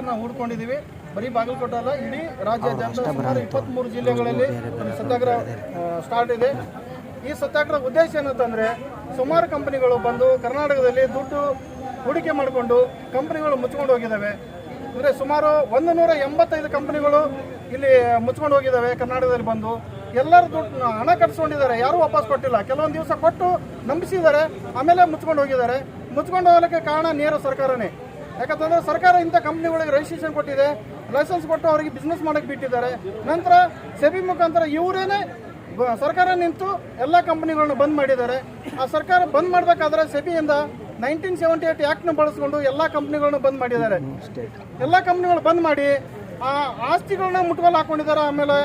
ನಾವು ಹೂಡ್ಕೊಂಡಿದ್ದೀವಿ. ಬರೀ ಬಾಗಲಕೋಟೆ ಅಲ್ಲ, ಇಡೀ ರಾಜ್ಯಾದ್ಯಂತ ಸುಮಾರು 23 ಜಿಲ್ಲೆಗಳಲ್ಲಿ ಸತ್ಯಾಗ್ರಹ ಸ್ಟಾರ್ಟ್ ಇದೆ. ಈ ಸತ್ಯಾಗ್ರಹ ಉದ್ದೇಶ ಏನಂತಂದರೆ, ಸುಮಾರು ಕಂಪನಿಗಳು ಬಂದು ಕರ್ನಾಟಕದಲ್ಲಿ ದುಡ್ಡು ಹೂಡಿಕೆ ಮಾಡಿಕೊಂಡು ಕಂಪನಿಗಳು ಮುಚ್ಕೊಂಡು ಹೋಗಿದ್ದಾವೆ. ಅಂದರೆ ಸುಮಾರು 185 ಕಂಪನಿಗಳು ಇಲ್ಲಿ ಮುಚ್ಕೊಂಡು ಹೋಗಿದ್ದಾವೆ ಕರ್ನಾಟಕದಲ್ಲಿ ಬಂದು. ಎಲ್ಲರೂ ದುಡ್ಡು ಹಣ ಕಟ್ಸ್ಕೊಂಡಿದ್ದಾರೆ, ಯಾರೂ ವಾಪಸ್ ಕೊಟ್ಟಿಲ್ಲ. ಕೆಲವೊಂದು ದಿವಸ ಕೊಟ್ಟು ನಂಬಿಸಿದ್ದಾರೆ, ಆಮೇಲೆ ಮುಚ್ಕೊಂಡು ಹೋಗಿದ್ದಾರೆ. ಮುಚ್ಕೊಂಡು ಹೋಗಲಿಕ್ಕೆ ಕಾರಣ ನೇರ ಸರ್ಕಾರನೇ. ಯಾಕಂತಂದರೆ ಸರ್ಕಾರ ಇಂಥ ಕಂಪ್ನಿಗಳಿಗೆ ರಿಜಿಸ್ಟ್ರೇಷನ್ ಕೊಟ್ಟಿದೆ, ಲೈಸೆನ್ಸ್ ಕೊಟ್ಟು ಅವರಿಗೆ ಬಿಸ್ನೆಸ್ ಮಾಡೋಕ್ಕೆ ಬಿಟ್ಟಿದ್ದಾರೆ. ನಂತರ ಸೆಬಿ ಮುಖಾಂತರ ಇವರೇನೆ ಸರ್ಕಾರ ನಿಂತು ಎಲ್ಲ ಕಂಪ್ನಿಗಳನ್ನ ಬಂದ್ ಮಾಡಿದ್ದಾರೆ. ಆ ಸರ್ಕಾರ ಬಂದ್ ಮಾಡಬೇಕಾದ್ರೆ ಸೆಬಿಯಿಂದ 1978 ಆ್ಯಕ್ಟ್ನ ಬಳಸ್ಕೊಂಡು ಎಲ್ಲ ಕಂಪ್ನಿಗಳನ್ನ ಬಂದ್ ಮಾಡಿದ್ದಾರೆ. ಎಲ್ಲ ಕಂಪ್ನಿಗಳು ಬಂದ್ ಮಾಡಿ ಆ ಆಸ್ತಿಗಳನ್ನ ಮುಟ್ಟುಗೋಲು ಹಾಕೊಂಡಿದ್ದಾರೆ. ಆಮೇಲೆ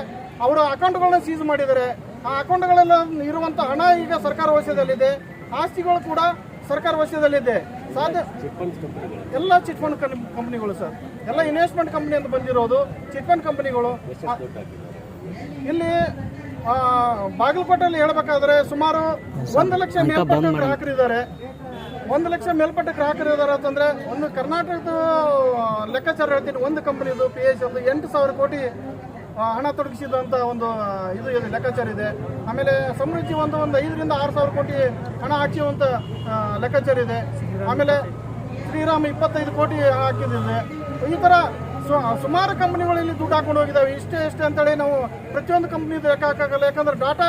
ಅವರ ಅಕೌಂಟ್ಗಳನ್ನ ಸೀಸ್ ಮಾಡಿದ್ದಾರೆ. ಆ ಅಕೌಂಟ್ಗಳೆಲ್ಲ ಇರುವಂಥ ಹಣ ಈಗ ಸರ್ಕಾರ ವಶದಲ್ಲಿದೆ, ಆಸ್ತಿಗಳು ಕೂಡ ಸರ್ಕಾರ ವಶದಲ್ಲಿದೆ. ಎಲ್ಲ ಚಿಟ್ ಫಂಡ್ ಕಂಪ್ನಿಗಳು ಸರ್, ಎಲ್ಲ ಇನ್ವೆಸ್ಟ್ಮೆಂಟ್ ಕಂಪ್ನಿ ಅಂತ ಬಂದಿರೋದು ಚಿಟ್ ಫಂಡ್ ಕಂಪ್ನಿಗಳು. ಇಲ್ಲಿ ಬಾಗಲಕೋಟೆಯಲ್ಲಿ ಹೇಳ್ಬೇಕಾದ್ರೆ ಸುಮಾರು 1 ಲಕ್ಷ ಮೇಲ್ಪಟ್ಟ ಗ್ರಾಹಕರಿದ್ದಾರೆ. 1 ಲಕ್ಷ ಮೇಲ್ಪಟ್ಟ ಗ್ರಾಹಕರಿದ್ದಾರೆ ಅಂತಂದ್ರೆ, ಒಂದು ಕರ್ನಾಟಕದ ಲೆಕ್ಕಾಚಾರ ಹೇಳ್ತೀನಿ. ಒಂದು ಕಂಪನಿದು PH 8,000 ಕೋಟಿ ಹಣ ತೊಡಗಿಸಿದಂಥ ಒಂದು ಇದು ಇದೆ, ಲೆಕ್ಕಾಚಾರ ಇದೆ. ಆಮೇಲೆ ಸಮೃದ್ಧಿ ಒಂದು 5,000 ರಿಂದ 6,000 ಕೋಟಿ ಹಣ ಹಾಕಿರುವಂಥ ಲೆಕ್ಕಾಚಾರ ಇದೆ. ಆಮೇಲೆ ಶ್ರೀರಾಮ್ 25 ಕೋಟಿ ಹಾಕಿದಿದೆ. ಈ ಥರ ಸುಮಾರು ಕಂಪನಿಗಳು ಇಲ್ಲಿ ದುಡ್ಡು ಹಾಕೊಂಡು ಹೋಗಿದ್ದಾವೆ. ಇಷ್ಟೇ ಅಂತೇಳಿ ನಾವು ಪ್ರತಿಯೊಂದು ಕಂಪ್ನಿ ಲೆಕ್ಕ ಹಾಕಾಗಲ್ಲ. ಯಾಕಂದ್ರೆ ಡಾಟಾ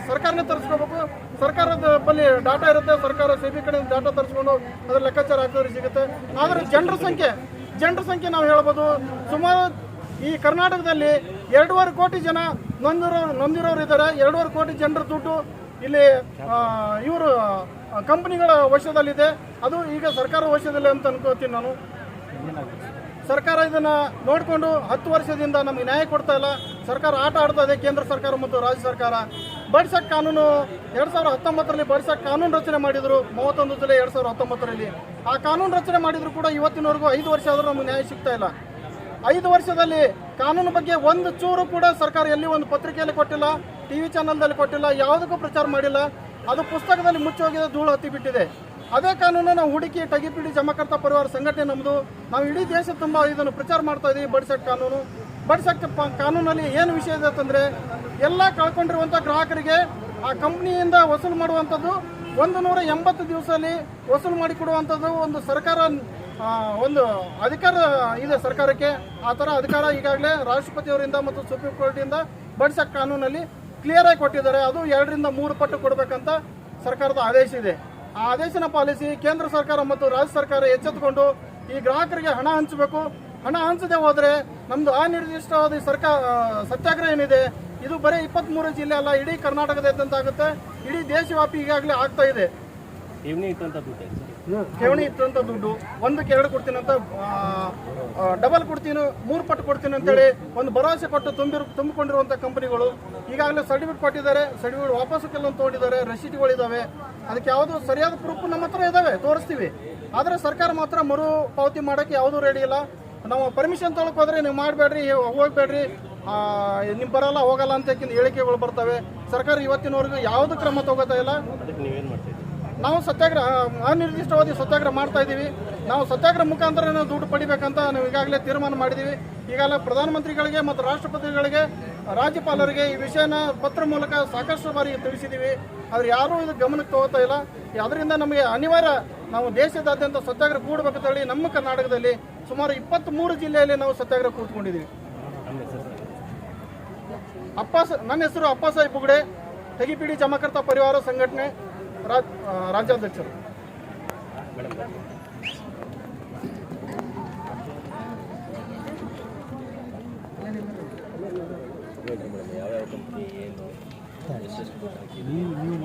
ಸರ್ಕಾರನೇ ತರಿಸ್ಕೋಬೇಕು. ಸರ್ಕಾರದ ಬಳಿ ಡಾಟಾ ಇರುತ್ತೆ, ಸರ್ಕಾರ ಸೆಬಿ ಕಡೆಯಿಂದ ಡಾಟಾ ತರಿಸ್ಕೊಂಡು ಅದ್ರ ಲೆಕ್ಕಾಚಾರ ಹಾಕಿದ್ರೆ ಸಿಗುತ್ತೆ. ಆದರೆ ಜನರ ಸಂಖ್ಯೆ ನಾವು ಹೇಳ್ಬೋದು, ಸುಮಾರು ಈ ಕರ್ನಾಟಕದಲ್ಲಿ 2.5 ಕೋಟಿ ಜನ ನೊಂದಿರೋರು ಇದ್ದಾರೆ. 2.5 ಕೋಟಿ ಜನರ ದುಡ್ಡು ಇಲ್ಲಿ ಇವರು ಕಂಪನಿಗಳ ವಶದಲ್ಲಿದೆ. ಅದು ಈಗ ಸರ್ಕಾರ ವಶದಲ್ಲಿ ಅಂತ ಅನ್ಕೋತೀನಿ ನಾನು. ಸರ್ಕಾರ ಇದನ್ನು ನೋಡಿಕೊಂಡು 10 ವರ್ಷದಿಂದ ನಮಗೆ ನ್ಯಾಯ ಕೊಡ್ತಾ ಇಲ್ಲ. ಸರ್ಕಾರ ಆಟ ಆಡ್ತಾ ಇದೆ, ಕೇಂದ್ರ ಸರ್ಕಾರ ಮತ್ತು ರಾಜ್ಯ ಸರ್ಕಾರ. ಬಡ್ಸಕ್ ಕಾನೂನು 2019ರಲ್ಲಿ ಬಡ್ಸಕ್ ಕಾನೂನು ರಚನೆ ಮಾಡಿದರು, 31 ಜುಲೈ 2019ರಲ್ಲಿ. ಆ ಕಾನೂನು ರಚನೆ ಮಾಡಿದ್ರು ಕೂಡ ಇವತ್ತಿನವರೆಗೂ 5 ವರ್ಷ ಆದರೂ ನಮಗೆ ನ್ಯಾಯ ಸಿಗ್ತಾ ಇಲ್ಲ. 5 ವರ್ಷದಲ್ಲಿ ಕಾನೂನು ಬಗ್ಗೆ ಒಂದು ಚೂರು ಕೂಡ ಸರ್ಕಾರ ಎಲ್ಲಿ ಒಂದು ಪತ್ರಿಕೆಯಲ್ಲಿ ಕೊಟ್ಟಿಲ್ಲ, TV ಚಾನಲ್ದಲ್ಲಿ ಕೊಟ್ಟಿಲ್ಲ, ಯಾವುದಕ್ಕೂ ಪ್ರಚಾರ ಮಾಡಿಲ್ಲ. ಅದು ಪುಸ್ತಕದಲ್ಲಿ ಮುಚ್ಚೋಗಿದೆ, ಧೂಳು ಹತ್ತಿ ಬಿಟ್ಟಿದೆ. ಅದೇ ಕಾನೂನು ನಾವು ಹುಡುಕಿ ಟಗಿಪಿಡಿ ಜಮಾಕರ್ತ ಪರಿವಾರ ಸಂಘಟನೆ ನಮ್ಮದು. ನಾವು ಇಡೀ ದೇಶ ತುಂಬ ಇದನ್ನು ಪ್ರಚಾರ ಮಾಡ್ತಾ ಇದ್ದೀವಿ. ಬಡ್ಸಕ್ ಕಾನೂನಲ್ಲಿ ಏನು ವಿಷಯ ಇದೆ ಅಂತಂದರೆ, ಎಲ್ಲ ಕಳ್ಕೊಂಡಿರುವಂಥ ಗ್ರಾಹಕರಿಗೆ ಆ ಕಂಪ್ನಿಯಿಂದ ವಸೂಲು ಮಾಡುವಂಥದ್ದು 180 ದಿವಸದಲ್ಲಿ ವಸೂಲು ಮಾಡಿಕೊಡುವಂಥದ್ದು ಒಂದು ಸರ್ಕಾರ ಒಂದು ಅಧಿಕಾರ ಇದೆ ಸರ್ಕಾರಕ್ಕೆ. ಆ ಥರ ಅಧಿಕಾರ ಈಗಾಗಲೇ ರಾಷ್ಟ್ರಪತಿಯವರಿಂದ ಮತ್ತು ಸುಪ್ರೀಂ ಕೋರ್ಟಿಂದ ಬಡ್ಸಕ್ ಕಾನೂನಲ್ಲಿ ಕ್ಲಿಯರ್ ಆಗಿ ಕೊಟ್ಟಿದ್ದಾರೆ. ಅದು 2 ರಿಂದ 3 ಪಟ್ಟು ಕೊಡಬೇಕಂತ ಸರ್ಕಾರದ ಆದೇಶ ಇದೆ. ಆ ಆದೇಶನ ಪಾಲಿಸಿ ಕೇಂದ್ರ ಸರ್ಕಾರ ಮತ್ತು ರಾಜ್ಯ ಸರ್ಕಾರ ಎಚ್ಚೆತ್ತುಕೊಂಡು ಈ ಗ್ರಾಹಕರಿಗೆ ಹಣ ಹಂಚಬೇಕು. ಹಣ ಹಂಚದೆ ಹೋದರೆ ನಮ್ಮದು ಅನಿರ್ದಿಷ್ಟವಾದ ಸತ್ಯಾಗ್ರಹ ಏನಿದೆ, ಇದು ಬರೀ 23 ಜಿಲ್ಲೆ ಅಲ್ಲ, ಇಡೀ ಕರ್ನಾಟಕದಾದ್ಯಂತಾಗುತ್ತೆ. ಇಡೀ ದೇಶವ್ಯಾಪಿ ಈಗಾಗಲೇ ಆಗ್ತಾ ಇದೆ. ಠೇವಣಿ ಇತ್ತಂತ ದುಡ್ಡು 1ಕ್ಕೆ 2 ಕೊಡ್ತೀನಿ ಅಂತ, ಡಬಲ್ ಕೊಡ್ತೀನಿ, 3 ಪಟ್ಟು ಕೊಡ್ತೀನಿ ಅಂತೇಳಿ ಒಂದು ಭರವಸೆ ಕೊಟ್ಟು ತುಂಬಿಕೊಂಡಿರುವಂಥ ಕಂಪನಿಗಳು ಈಗಾಗಲೇ ಸರ್ಟಿಫಿಕೇಟ್ ಕೊಟ್ಟಿದ್ದಾರೆ. ಸರ್ಟಿಫಿಕೇಟ್ ವಾಪಸ್ಸು ಕೆಲವೊಂದು ತೊಗೊಂಡಿದ್ದಾರೆ, ರಸೀದಿಗಳಿದ್ದಾವೆ. ಅದಕ್ಕೆ ಯಾವುದು ಸರಿಯಾದ ಪ್ರೂಫ್ ನಮ್ಮ ಹತ್ರ ಇದ್ದಾವೆ, ತೋರಿಸ್ತೀವಿ. ಆದರೆ ಸರ್ಕಾರ ಮಾತ್ರ ಮರು ಪಾವತಿ ಮಾಡೋಕ್ಕೆ ಯಾವುದೂ ರೆಡಿ ಇಲ್ಲ. ನಾವು ಪರ್ಮಿಷನ್ ತೊಗೊಳಕ್ಕೆ ಹೋದರೆ ನೀವು ಮಾಡಬೇಡ್ರಿ, ಹೋಗಬೇಡ್ರಿ, ನಿಮ್ಗೆ ಬರೋಲ್ಲ, ಹೋಗಲ್ಲ ಅಂತ ಹೇಳಿಕೆಗಳು ಬರ್ತವೆ. ಸರ್ಕಾರ ಇವತ್ತಿನವರೆಗೂ ಯಾವುದೂ ಕ್ರಮ ತಗೋತಾ ಇಲ್ಲ. ನಾವು ಸತ್ಯಾಗ್ರಹ ಅನಿರ್ದಿಷ್ಟವಾದಿ ಸತ್ಯಾಗ್ರಹ ಮಾಡ್ತಾ ಇದ್ದೀವಿ. ನಾವು ಸತ್ಯಾಗ್ರಹ ಮುಖಾಂತರ ದುಡ್ಡು ಪಡಿಬೇಕಂತ ನಾವು ಈಗಾಗಲೇ ತೀರ್ಮಾನ ಮಾಡಿದ್ದೀವಿ. ಈಗಾಗಲೇ ಪ್ರಧಾನಮಂತ್ರಿಗಳಿಗೆ ಮತ್ತು ರಾಷ್ಟ್ರಪತಿಗಳಿಗೆ, ರಾಜ್ಯಪಾಲರಿಗೆ ಈ ವಿಷಯನ ಪತ್ರ ಮೂಲಕ ಸಾಕಷ್ಟು ಬಾರಿ ತಿಳಿಸಿದ್ದೀವಿ. ಆದರೆ ಯಾರೂ ಇದು ಗಮನಕ್ಕೆ ತಗೋತಾ ಇಲ್ಲ. ಅದರಿಂದ ನಮಗೆ ಅನಿವಾರ್ಯ, ನಾವು ದೇಶದಾದ್ಯಂತ ಸತ್ಯಾಗ್ರಹ ಕೂಡಬೇಕಂತ ಹೇಳಿ ನಮ್ಮ ಕರ್ನಾಟಕದಲ್ಲಿ ಸುಮಾರು 23 ಜಿಲ್ಲೆಯಲ್ಲಿ ನಾವು ಸತ್ಯಾಗ್ರಹ ಕೂತ್ಕೊಂಡಿದ್ದೀವಿ. ನನ್ನ ಹೆಸರು ಅಪ್ಪಾಸಾಹೇಬ್ ಬುಗಡೆ, ಟಗಿಪಿಡಿ ಜಮಾಕರ್ತ ಪರಿವಾರ ಸಂಘಟನೆ ರಾಜ್ಯಾಧ್ಯಕ್ಷರು. ಯಾವ ಕಂಪ್ನಿ ಏನು ನೀವು